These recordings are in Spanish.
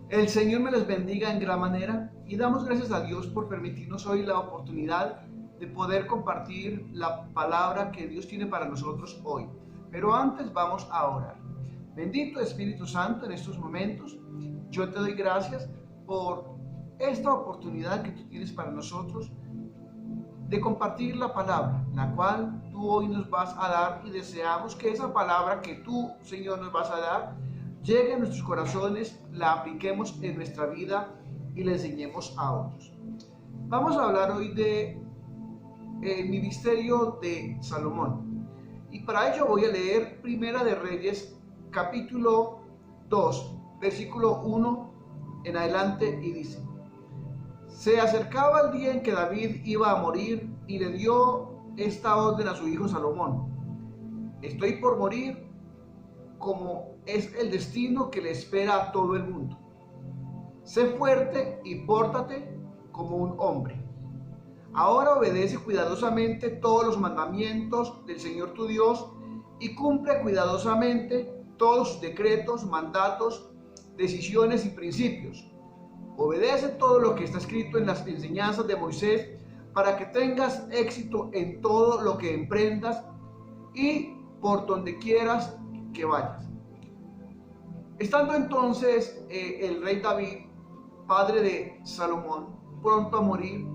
El Señor me les bendiga en gran manera y damos gracias a Dios por permitirnos hoy la oportunidad de poder compartir la palabra que Dios tiene para nosotros hoy. Pero antes vamos a orar. Bendito Espíritu Santo, en estos momentos yo te doy gracias por esta oportunidad que tú tienes para nosotros de compartir la palabra, la cual tú hoy nos vas a dar, y deseamos que esa palabra que tú, Señor, nos vas a dar llegue a nuestros corazones, la apliquemos en nuestra vida y la enseñemos a otros. Vamos a hablar hoy de el ministerio de Salomón, y para ello voy a leer Primera de Reyes capítulo 2 versículo 1 en adelante, y dice: se acercaba el día en que David iba a morir y le dio esta orden a su hijo Salomón: estoy por morir, como es el destino que le espera a todo el mundo. Sé fuerte y pórtate como un hombre. Ahora obedece cuidadosamente todos los mandamientos del Señor tu Dios y cumple cuidadosamente todos sus decretos, mandatos, decisiones y principios. Obedece todo lo que está escrito en las enseñanzas de Moisés para que tengas éxito en todo lo que emprendas y por donde quieras que vayas. Estando entonces el rey David, padre de Salomón, pronto a morir,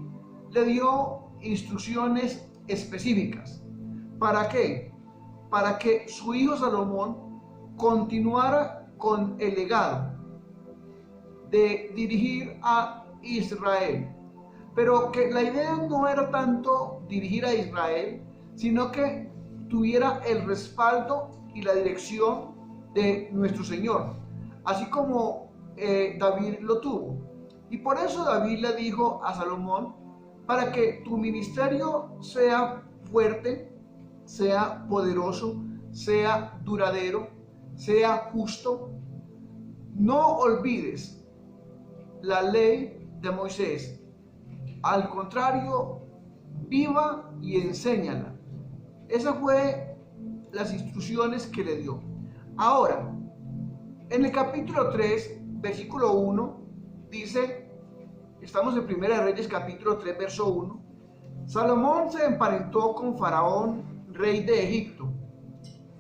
le dio instrucciones específicas. ¿Para qué? Para que su hijo Salomón continuara con el legado de dirigir a Israel. Pero que la idea no era tanto dirigir a Israel, sino que tuviera el respaldo y la dirección de nuestro Señor, así como David lo tuvo. Y por eso David le dijo a Salomón: para que tu ministerio sea fuerte, sea poderoso, sea duradero, sea justo, no olvides la ley de Moisés. Al contrario, viva y enséñala. Esas fue las instrucciones que le dio. Ahora, en el capítulo 3, versículo 1, dice, estamos en Primera de Reyes capítulo 3, verso 1, Salomón se emparentó con Faraón, rey de Egipto,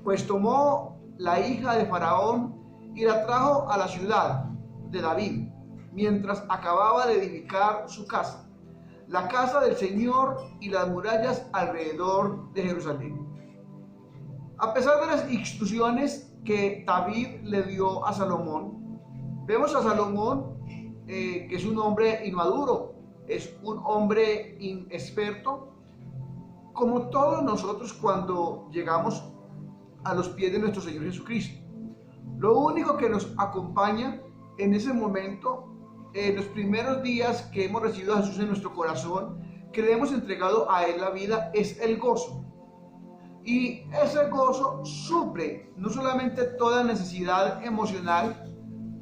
pues tomó la hija de Faraón y la trajo a la ciudad de David, mientras acababa de edificar su casa, la casa del Señor y las murallas alrededor de Jerusalén. A pesar de las instrucciones que David le dio a Salomón, vemos a Salomón que es un hombre inmaduro, es un hombre inexperto, como todos nosotros cuando llegamos a los pies de nuestro Señor Jesucristo. Lo único que nos acompaña en ese momento, en los primeros días que hemos recibido a Jesús en nuestro corazón, que le hemos entregado a Él la vida, es el gozo. Y ese gozo suple no solamente toda necesidad emocional,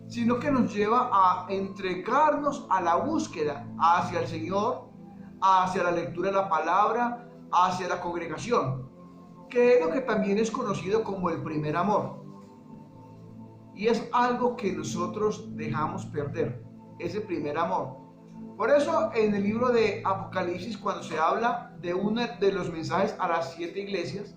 sino que nos lleva a entregarnos a la búsqueda hacia el Señor, hacia la lectura de la palabra, hacia la congregación, que es lo que también es conocido como el primer amor. Y es algo que nosotros dejamos perder, ese primer amor. Por eso en el libro de Apocalipsis, cuando se habla de uno de los mensajes a las 7 iglesias,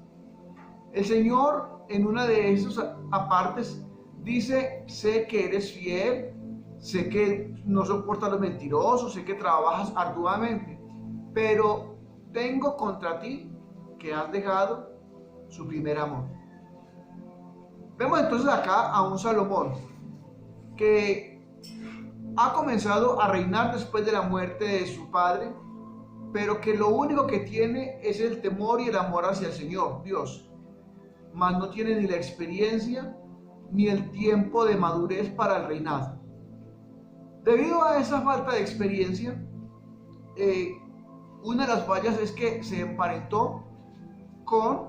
el Señor en una de esas apartes dice: sé que eres fiel, sé que no soportas los mentirosos, sé que trabajas arduamente, pero tengo contra ti que has dejado su primer amor. Vemos entonces acá a un Salomón que ha comenzado a reinar después de la muerte de su padre, pero que lo único que tiene es el temor y el amor hacia el Señor Dios, mas no tiene ni la experiencia ni el tiempo de madurez para el reinado. Debido a esa falta de experiencia, una de las fallas es que se emparentó con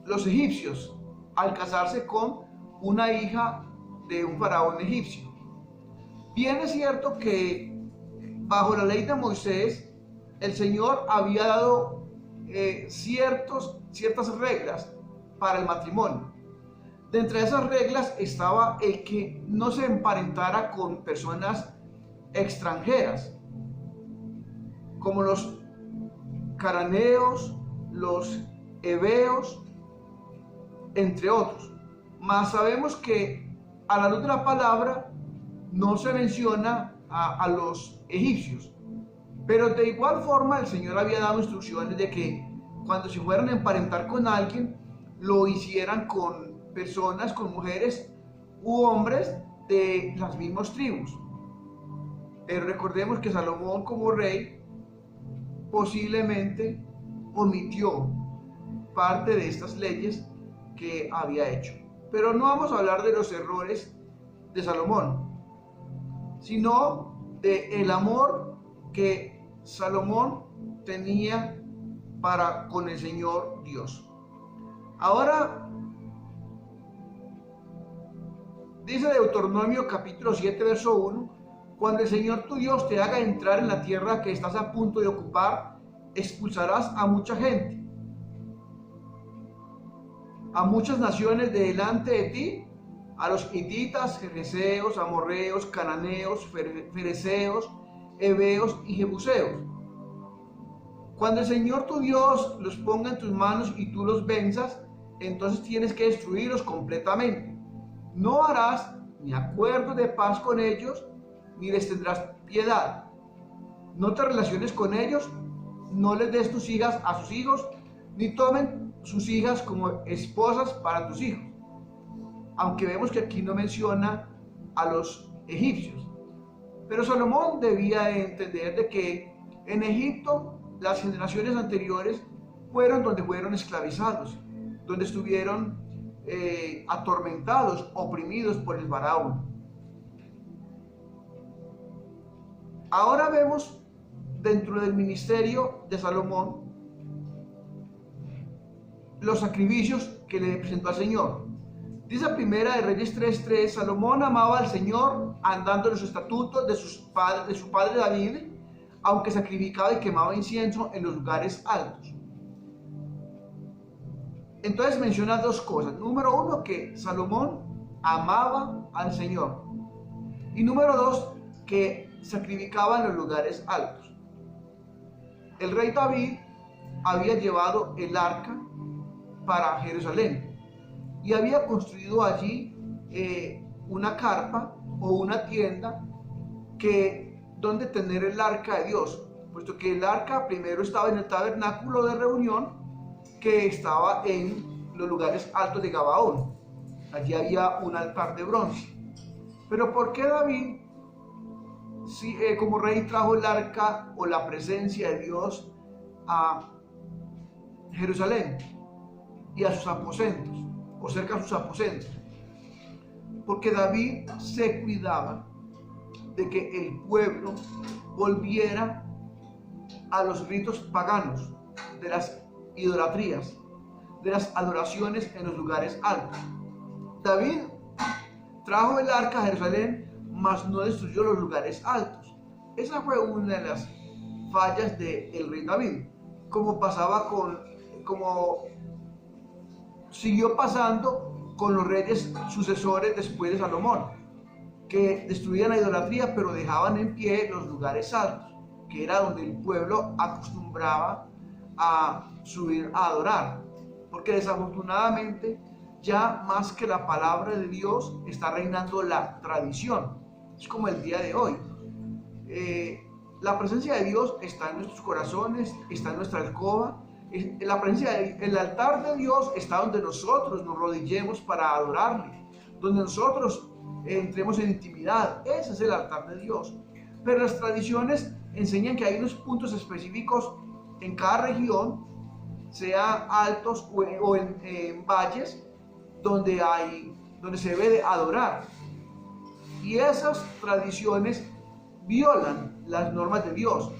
los egipcios al casarse con una hija de un faraón egipcio. Bien es cierto que bajo la ley de Moisés el Señor había dado ciertas reglas para el matrimonio. De entre esas reglas estaba el que no se emparentara con personas extranjeras, como los cananeos, los heveos, entre otros. Mas sabemos que a la luz de la palabra no se menciona a los egipcios. Pero de igual forma el Señor había dado instrucciones de que cuando se fueran a emparentar con alguien, lo hicieran con personas, con mujeres u hombres de las mismas tribus. Pero recordemos que Salomón, como rey, posiblemente omitió parte de estas leyes que había hecho. Pero no vamos a hablar de los errores de Salomón, sino de el amor que Salomón tenía para con el Señor Dios. Ahora dice Deuteronomio capítulo 7 verso 1: cuando el Señor tu Dios te haga entrar en la tierra que estás a punto de ocupar, expulsarás a mucha gente, a muchas naciones de delante de ti, a los hititas, jereseos, amorreos, cananeos, fereceos, heveos y jebuseos. Cuando el Señor tu Dios los ponga en tus manos y tú los venzas, entonces tienes que destruirlos completamente. No harás ni acuerdo de paz con ellos, ni les tendrás piedad. No te relaciones con ellos, no les des tus hijas a sus hijos, ni tomen sus hijas como esposas para tus hijos. Aunque vemos que aquí no menciona a los egipcios. Pero Salomón debía entender de que en Egipto las generaciones anteriores fueron donde fueron esclavizados, donde estuvieron atormentados, oprimidos por el faraón. Ahora vemos dentro del ministerio de Salomón los sacrificios que le presentó al Señor. Dice Primera de Reyes 3:3: Salomón amaba al Señor andando en los estatutos de su padre David, aunque sacrificaba y quemaba incienso en los lugares altos. Entonces menciona dos cosas. Número uno, que Salomón amaba al Señor. Y número dos, que sacrificaba en los lugares altos. El rey David había llevado el arca para Jerusalén y había construido allí una carpa o una tienda donde tener el arca de Dios, puesto que el arca primero estaba en el tabernáculo de reunión, que estaba en los lugares altos de Gabaón. Allí había un altar de bronce. Pero ¿por qué David, como rey, trajo el arca o la presencia de Dios a Jerusalén y a sus aposentos, o cerca de sus aposentos? Porque David se cuidaba de que el pueblo volviera a los ritos paganos, de las idolatrías, de las adoraciones en los lugares altos. David trajo el arca a Jerusalén, mas no destruyó los lugares altos. Esa fue una de las fallas del rey David, como siguió pasando con los reyes sucesores después de Salomón, que destruían la idolatría pero dejaban en pie los lugares altos, que era donde el pueblo acostumbraba a subir a adorar, porque desafortunadamente ya más que la palabra de Dios está reinando la tradición. Es como el día de hoy. La presencia de Dios está en nuestros corazones, está en nuestra alcoba. La presencia el altar de Dios está donde nosotros nos rodillemos para adorarle, donde nosotros entremos en intimidad. Ese es el altar de Dios. Pero las tradiciones enseñan que hay unos puntos específicos en cada región, sea altos o en valles, donde se debe de adorar. Y esas tradiciones violan las normas de Dios.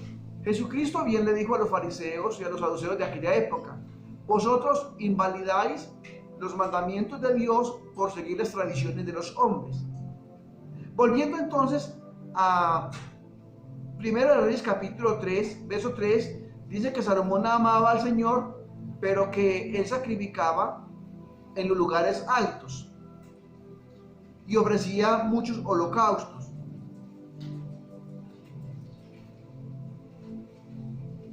Jesucristo bien le dijo a los fariseos y a los saduceos de aquella época: vosotros invalidáis los mandamientos de Dios por seguir las tradiciones de los hombres. Volviendo entonces a 1 Reyes capítulo 3, verso 3, dice que Salomón amaba al Señor, pero que él sacrificaba en los lugares altos. y ofrecía muchos holocaustos.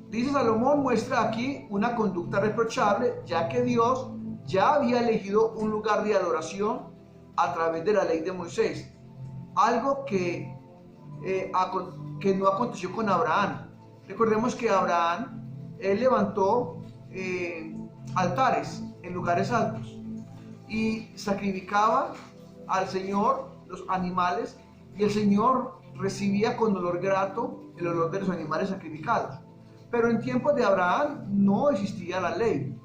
Dice Salomón, muestra aquí una conducta reprochable, ya que Dios ya había elegido un lugar de adoración a través de la ley de Moisés, algo que no aconteció con Abraham. Recordemos que Abraham, él levantó altares en lugares altos y sacrificaba al Señor los animales, y el Señor recibía con olor grato el olor de los animales sacrificados. Pero en tiempos de Abraham no existía la ley.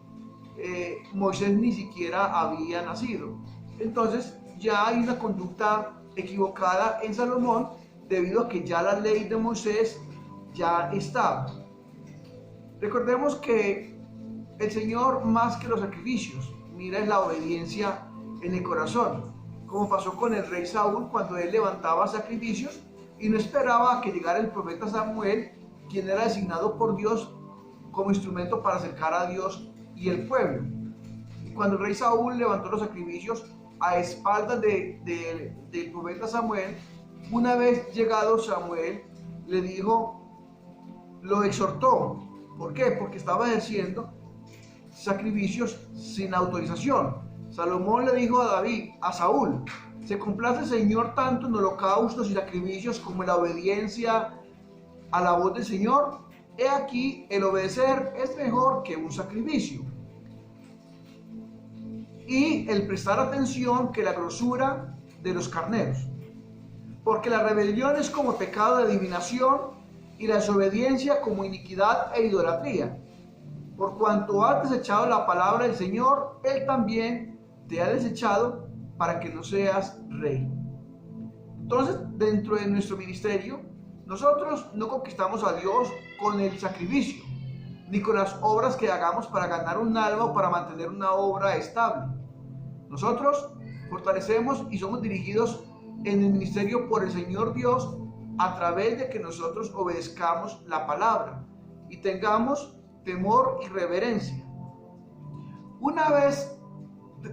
Moisés ni siquiera había nacido. Entonces ya hay una conducta equivocada en Salomón, debido a que ya la ley de Moisés ya estaba. Recordemos que el Señor, más que los sacrificios, mira es la obediencia en el corazón, como pasó con el rey Saúl cuando él levantaba sacrificios y no esperaba a que llegara el profeta Samuel, quien era designado por Dios como instrumento para acercar a Dios y el pueblo. Y cuando el rey Saúl levantó los sacrificios a espaldas del profeta Samuel, una vez llegado Samuel, le dijo, lo exhortó. ¿Por qué? Porque estaba ejerciendo sacrificios sin autorización. Salomón le dijo a Saúl, ¿se complace el Señor tanto en holocaustos y sacrificios como en la obediencia a la voz del Señor? He aquí, el obedecer es mejor que un sacrificio, y el prestar atención que la grosura de los carneros. Porque la rebelión es como pecado de adivinación, y la desobediencia como iniquidad e idolatría. Por cuanto has desechado la palabra del Señor, Él también te ha desechado para que no seas rey. Entonces, dentro de nuestro ministerio, nosotros no conquistamos a Dios con el sacrificio, ni con las obras que hagamos para ganar un alma o para mantener una obra estable. Nosotros fortalecemos y somos dirigidos en el ministerio por el Señor Dios a través de que nosotros obedezcamos la palabra y tengamos temor y reverencia. Una vez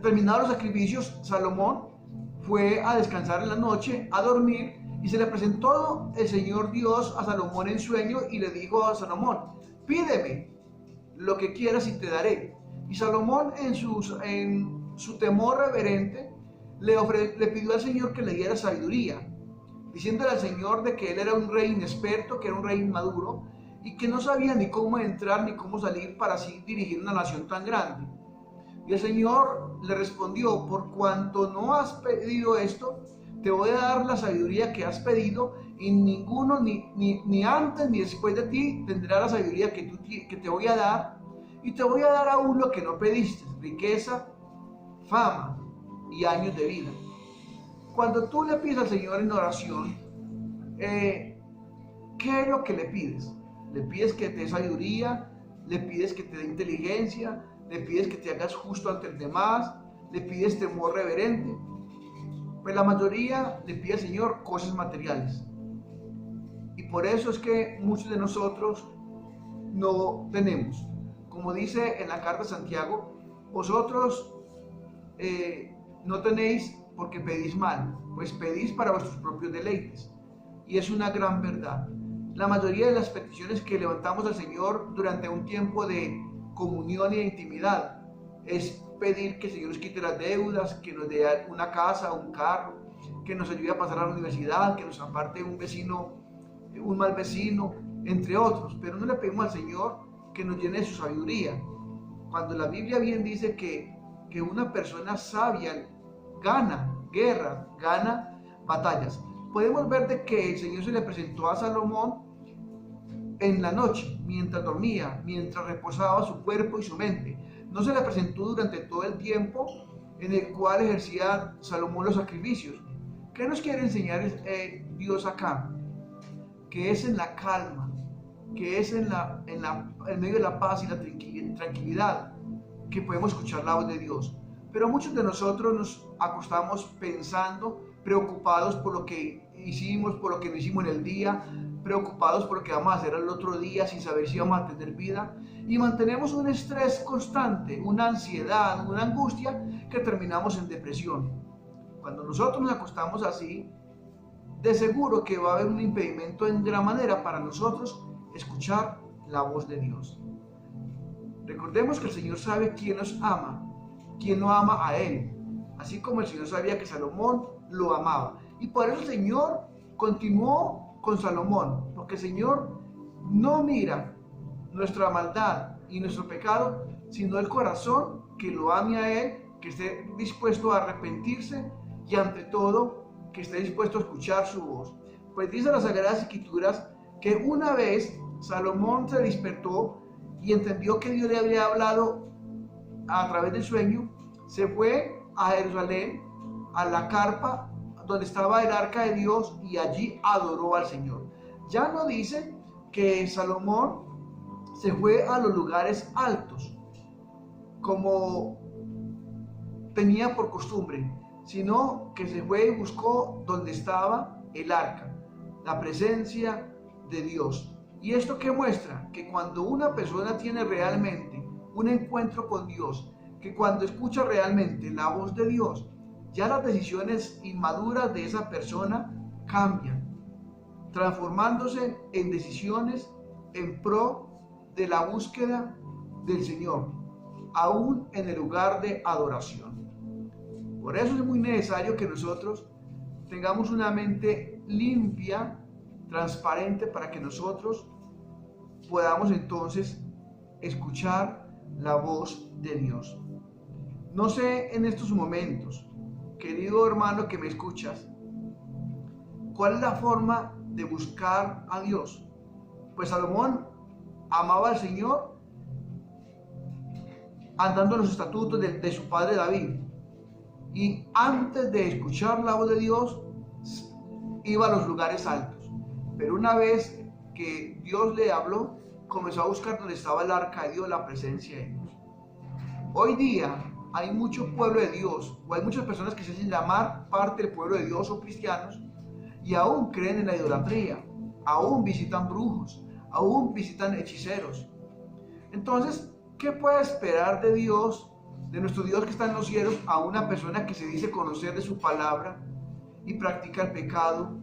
terminados los sacrificios, Salomón fue a descansar en la noche, a dormir, y se le presentó el Señor Dios a Salomón en sueño y le dijo a Salomón, pídeme lo que quieras y te daré. Y Salomón en su temor reverente le pidió al Señor que le diera sabiduría, diciéndole al Señor de que él era un rey inexperto, que era un rey inmaduro y que no sabía ni cómo entrar ni cómo salir para así dirigir una nación tan grande. Y el Señor le respondió, por cuanto no has pedido esto, te voy a dar la sabiduría que has pedido, y ninguno, ni antes ni después de ti, tendrá la sabiduría que te voy a dar, y te voy a dar aún lo que no pediste, riqueza, fama y años de vida. Cuando tú le pides al Señor en oración, ¿qué es lo que le pides? Le pides que te dé sabiduría, le pides que te dé inteligencia, le pides que te hagas justo ante los demás, le pides temor reverente. Pues la mayoría le pide al Señor cosas materiales. Y por eso es que muchos de nosotros no tenemos. Como dice en la carta de Santiago, vosotros no tenéis porque pedís mal, pues pedís para vuestros propios deleites. Y es una gran verdad. La mayoría de las peticiones que levantamos al Señor durante un tiempo de comunión y de intimidad es pedir que el Señor nos quite las deudas, que nos dé una casa, un carro, que nos ayude a pasar a la universidad, que nos aparte un vecino, un mal vecino, entre otros. Pero no le pedimos al Señor que nos llene de su sabiduría. Cuando la Biblia bien dice que una persona sabia gana guerra, gana batallas. Podemos ver de que el Señor se le presentó a Salomón en la noche, mientras dormía, mientras reposaba su cuerpo y su mente. No se le presentó durante todo el tiempo en el cual ejercía Salomón los sacrificios. ¿Qué nos quiere enseñar Dios acá? Que es en la calma, que es en medio de la paz y la tranquilidad que podemos escuchar la voz de Dios. Pero muchos de nosotros nos acostamos pensando, preocupados por lo que hicimos, por lo que no hicimos en el día, preocupados por lo que vamos a hacer el otro día sin saber si vamos a tener vida, y mantenemos un estrés constante, una ansiedad, una angustia que terminamos en depresión. Cuando nosotros nos acostamos así, de seguro que va a haber un impedimento en gran manera para nosotros escuchar la voz de Dios. Recordemos que el Señor sabe quién nos ama, quién no ama a Él, así como el Señor sabía que Salomón lo amaba. Y por eso el Señor continuó con Salomón, porque el Señor no mira nuestra maldad y nuestro pecado, sino el corazón que lo ame a Él, que esté dispuesto a arrepentirse y ante todo que esté dispuesto a escuchar su voz. Pues dice las Sagradas Escrituras que una vez Salomón se despertó y entendió que Dios le había hablado a través del sueño, se fue a Jerusalén, a la carpa donde estaba el arca de Dios, y allí adoró al Señor. Ya no dice que Salomón se fue a los lugares altos como tenía por costumbre, sino que se fue y buscó donde estaba el arca, la presencia de Dios. ¿Y esto qué muestra? Que cuando una persona tiene realmente un encuentro con Dios, que cuando escucha realmente la voz de Dios, ya las decisiones inmaduras de esa persona cambian, transformándose en decisiones en pro de la búsqueda del Señor, aún en el lugar de adoración. Por eso es muy necesario que nosotros tengamos una mente limpia, transparente, para que nosotros podamos entonces escuchar la voz de Dios. No sé en estos momentos, querido hermano que me escuchas, ¿cuál es la forma de buscar a Dios? Pues Salomón amaba al Señor andando en los estatutos de su padre David. Y antes de escuchar la voz de Dios, iba a los lugares altos. Pero una vez que Dios le habló, comenzó a buscar donde estaba el arca de Dios, la presencia de Dios. Hoy día hay mucho pueblo de Dios, o hay muchas personas que se hacen llamar parte del pueblo de Dios o cristianos, y aún creen en la idolatría, aún visitan brujos, aún visitan hechiceros. Entonces, ¿qué puede esperar de Dios, de nuestro Dios que está en los cielos, a una persona que se dice conocer de su palabra y practica el pecado,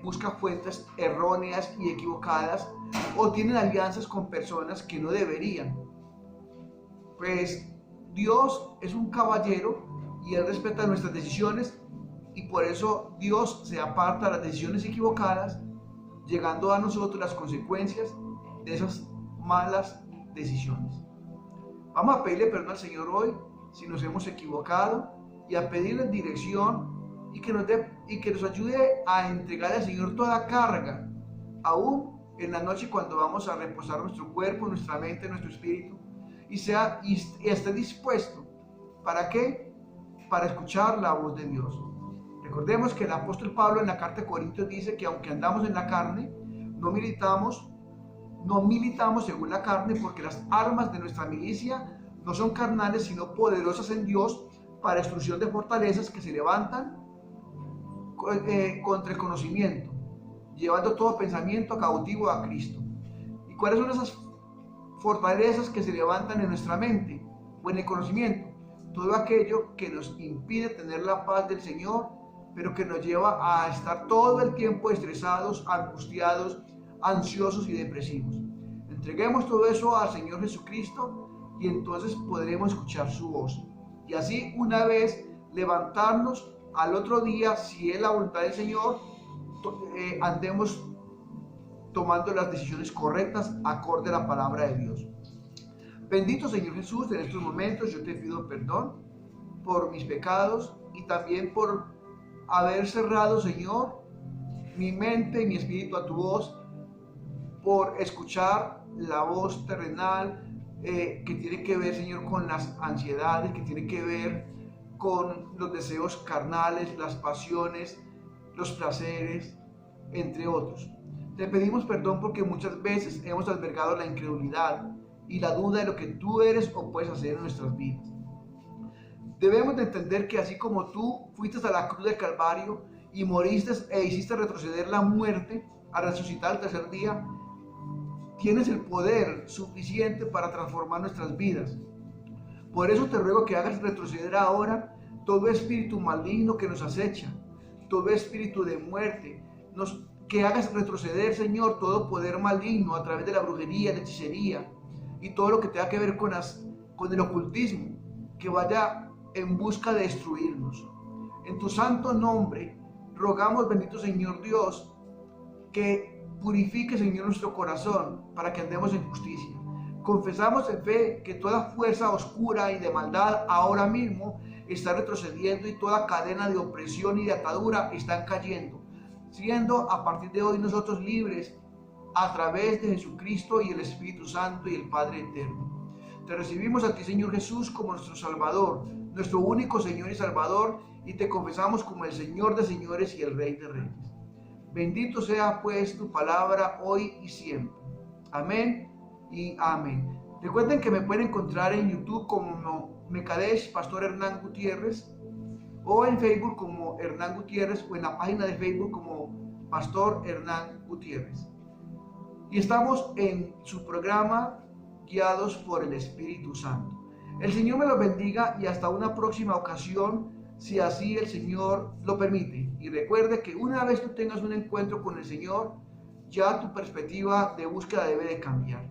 busca fuentes erróneas y equivocadas, o tienen alianzas con personas que no deberían? Pues Dios es un caballero y Él respeta nuestras decisiones, y por eso Dios se aparta de las decisiones equivocadas, llegando a nosotros las consecuencias de esas malas decisiones. Vamos a pedirle perdón al Señor hoy si nos hemos equivocado, y a pedirle dirección y que nos ayude a entregarle al Señor toda carga, aún en la noche cuando vamos a reposar nuestro cuerpo, nuestra mente, nuestro espíritu, y esté dispuesto. ¿Para qué? Para escuchar la voz de Dios. Recordemos que el apóstol Pablo en la carta de Corintios dice que aunque andamos en la carne, no militamos según la carne, porque las armas de nuestra milicia no son carnales, sino poderosas en Dios para destrucción de fortalezas que se levantan contra el conocimiento, llevando todo pensamiento cautivo a Cristo. ¿Y cuáles son esas fortalezas que se levantan en nuestra mente o en el conocimiento? Todo aquello que nos impide tener la paz del Señor, pero que nos lleva a estar todo el tiempo estresados, angustiados, ansiosos y depresivos. Entreguemos todo eso al Señor Jesucristo, y entonces podremos escuchar su voz, y así una vez levantarnos al otro día, si es la voluntad del Señor, andemos tomando las decisiones correctas acorde a la palabra de Dios. Bendito Señor Jesús, en estos momentos yo te pido perdón por mis pecados y también por haber cerrado, Señor, mi mente y mi espíritu a tu voz, por escuchar la voz terrenal que tiene que ver, Señor, con las ansiedades, que tiene que ver con los deseos carnales, las pasiones, los placeres, entre otros. Te pedimos perdón porque muchas veces hemos albergado la incredulidad y la duda de lo que tú eres o puedes hacer en nuestras vidas. Debemos de entender que así como tú fuiste a la cruz del Calvario y moriste e hiciste retroceder la muerte a resucitar al tercer día, tienes el poder suficiente para transformar nuestras vidas. Por eso te ruego que hagas retroceder ahora todo espíritu maligno que nos acecha, todo espíritu de muerte, que hagas retroceder, Señor, todo poder maligno a través de la brujería, la hechicería y todo lo que tenga que ver con el ocultismo, que vaya en busca de destruirnos. En tu santo nombre rogamos, bendito Señor Dios, que purifique, Señor, nuestro corazón para que andemos en justicia. Confesamos en fe que toda fuerza oscura y de maldad ahora mismo está retrocediendo y toda cadena de opresión y de atadura están cayendo, siendo a partir de hoy nosotros libres a través de Jesucristo y el Espíritu Santo y el Padre Eterno. Te recibimos a ti, Señor Jesús, como nuestro Salvador, nuestro único Señor y Salvador, y te confesamos como el Señor de señores y el Rey de reyes. Bendito sea pues tu palabra hoy y siempre. Amén y amén. Recuerden que me pueden encontrar en YouTube como Mekadesh Pastor Hernán Gutiérrez, o en Facebook como Hernán Gutiérrez, o en la página de Facebook como Pastor Hernán Gutiérrez. Y estamos en su programa Guiados por el Espíritu Santo. El Señor me los bendiga y hasta una próxima ocasión, si así el Señor lo permite. Y recuerde que una vez tú tengas un encuentro con el Señor, ya tu perspectiva de búsqueda debe de cambiar.